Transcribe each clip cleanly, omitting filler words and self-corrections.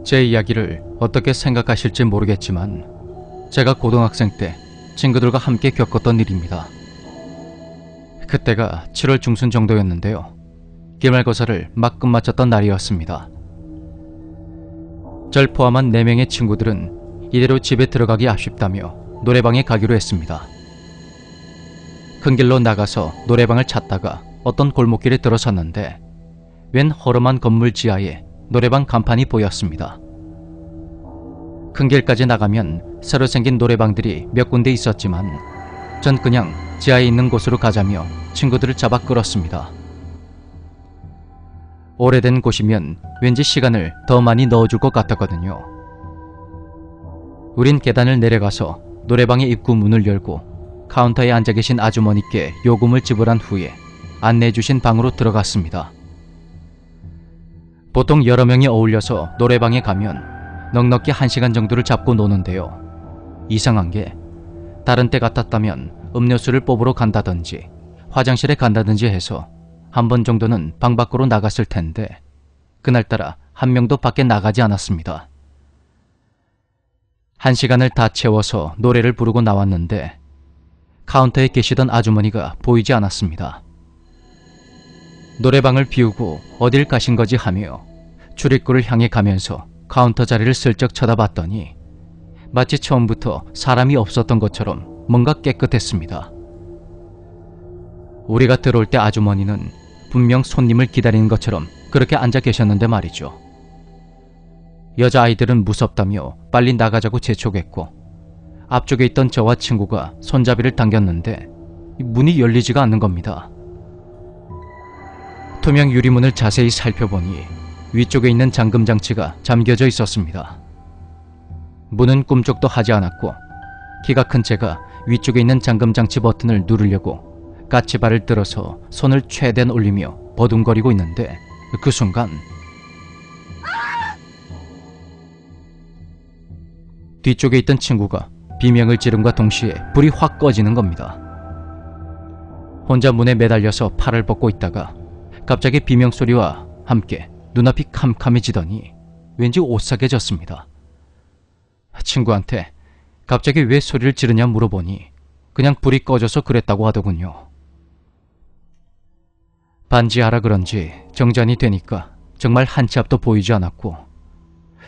제 이야기를 어떻게 생각하실지 모르겠지만 제가 고등학생 때 친구들과 함께 겪었던 일입니다. 그때가 7월 중순 정도였는데요. 기말고사를 막 끝마쳤던 날이었습니다. 절 포함한 4명의 친구들은 이대로 집에 들어가기 아쉽다며 노래방에 가기로 했습니다. 큰 길로 나가서 노래방을 찾다가 어떤 골목길에 들어섰는데 웬 허름한 건물 지하에 노래방 간판이 보였습니다. 큰 길까지 나가면 새로 생긴 노래방들이 몇 군데 있었지만 전 그냥 지하에 있는 곳으로 가자며 친구들을 잡아 끌었습니다. 오래된 곳이면 왠지 시간을 더 많이 넣어줄 것 같았거든요. 우린 계단을 내려가서 노래방의 입구 문을 열고 카운터에 앉아 계신 아주머니께 요금을 지불한 후에 안내해주신 방으로 들어갔습니다. 보통 여러 명이 어울려서 노래방에 가면 넉넉히 1시간 정도를 잡고 노는데요. 이상한 게 다른 때 같았다면 음료수를 뽑으러 간다든지 화장실에 간다든지 해서 한 번 정도는 방 밖으로 나갔을 텐데 그날따라 한 명도 밖에 나가지 않았습니다. 1시간을 다 채워서 노래를 부르고 나왔는데 카운터에 계시던 아주머니가 보이지 않았습니다. 노래방을 비우고 어딜 가신 거지 하며 출입구를 향해 가면서 카운터 자리를 슬쩍 쳐다봤더니 마치 처음부터 사람이 없었던 것처럼 뭔가 깨끗했습니다. 우리가 들어올 때 아주머니는 분명 손님을 기다리는 것처럼 그렇게 앉아 계셨는데 말이죠. 여자아이들은 무섭다며 빨리 나가자고 재촉했고 앞쪽에 있던 저와 친구가 손잡이를 당겼는데 문이 열리지가 않는 겁니다. 투명 유리문을 자세히 살펴보니 위쪽에 있는 잠금장치가 잠겨져 있었습니다. 문은 꿈쩍도 하지 않았고 키가 큰 제가 위쪽에 있는 잠금장치 버튼을 누르려고 까치발을 들어서 손을 최대한 올리며 버둥거리고 있는데 그 순간 뒤쪽에 있던 친구가 비명을 지름과 동시에 불이 확 꺼지는 겁니다. 혼자 문에 매달려서 팔을 뻗고 있다가 갑자기 비명소리와 함께 눈앞이 캄캄해지더니 왠지 오싹해졌습니다. 친구한테 갑자기 왜 소리를 지르냐 물어보니 그냥 불이 꺼져서 그랬다고 하더군요. 반지하라 그런지 정전이 되니까 정말 한 치 앞도 보이지 않았고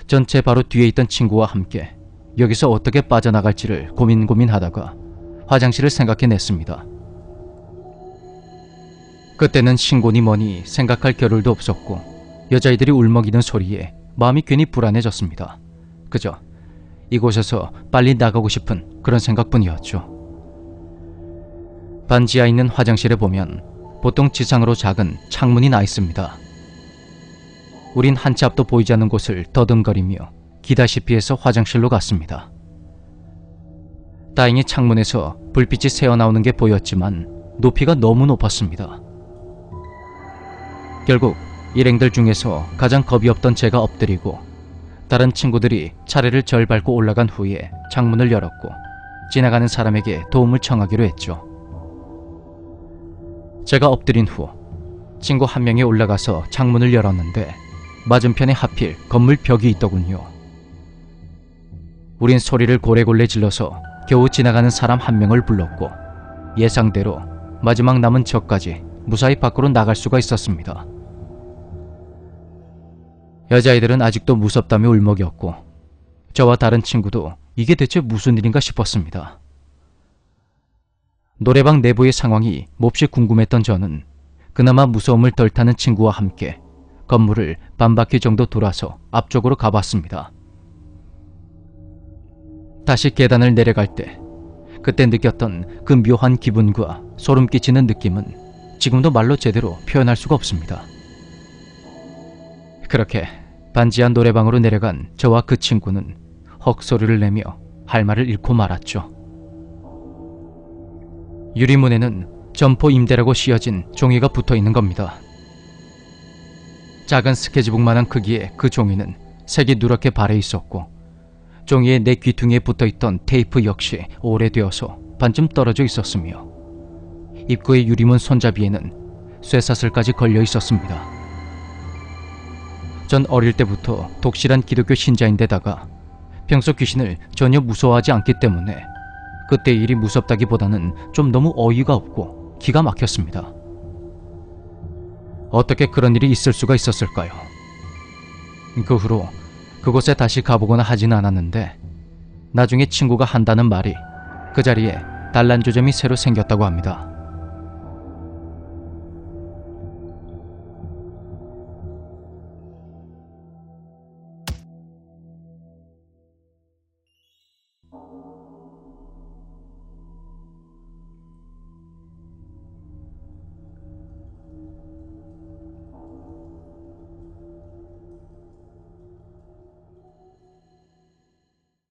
전 제 바로 뒤에 있던 친구와 함께 여기서 어떻게 빠져나갈지를 고민하다가 화장실을 생각해냈습니다. 그때는 신고니 뭐니 생각할 겨를도 없었고 여자애들이 울먹이는 소리에 마음이 괜히 불안해졌습니다. 그저 이곳에서 빨리 나가고 싶은 그런 생각뿐이었죠. 반지하에 있는 화장실에 보면 보통 지상으로 작은 창문이 나 있습니다. 우린 한 치 앞도 보이지 않는 곳을 더듬거리며 기다시피 해서 화장실로 갔습니다. 다행히 창문에서 불빛이 새어나오는 게 보였지만 높이가 너무 높았습니다. 결국 일행들 중에서 가장 겁이 없던 제가 엎드리고 다른 친구들이 차례를 절 밟고 올라간 후에 창문을 열었고 지나가는 사람에게 도움을 청하기로 했죠. 제가 엎드린 후 친구 한 명이 올라가서 창문을 열었는데 맞은편에 하필 건물 벽이 있더군요. 우린 소리를 고래고래 질러서 겨우 지나가는 사람 한 명을 불렀고 예상대로 마지막 남은 저까지 무사히 밖으로 나갈 수가 있었습니다. 여자아이들은 아직도 무섭다며 울먹였고 저와 다른 친구도 이게 대체 무슨 일인가 싶었습니다. 노래방 내부의 상황이 몹시 궁금했던 저는 그나마 무서움을 덜 타는 친구와 함께 건물을 반바퀴 정도 돌아서 앞쪽으로 가봤습니다. 다시 계단을 내려갈 때 그때 느꼈던 그 묘한 기분과 소름 끼치는 느낌은 지금도 말로 제대로 표현할 수가 없습니다. 그렇게 반지하 노래방으로 내려간 저와 그 친구는 헉소리를 내며 할 말을 잃고 말았죠. 유리문에는 점포 임대라고 씌어진 종이가 붙어있는 겁니다. 작은 스케치북만한 크기의 그 종이는 색이 누렇게 발해 있었고 종이에 내 귀퉁이에 붙어있던 테이프 역시 오래되어서 반쯤 떨어져 있었으며 입구의 유리문 손잡이에는 쇠사슬까지 걸려 있었습니다. 전 어릴 때부터 독실한 기독교 신자인데다가 평소 귀신을 전혀 무서워하지 않기 때문에 그때 일이 무섭다기보다는 좀 너무 어이가 없고 기가 막혔습니다. 어떻게 그런 일이 있을 수가 있었을까요? 그 후로 그곳에 다시 가보거나 하진 않았는데 나중에 친구가 한다는 말이 그 자리에 단란주점이 새로 생겼다고 합니다.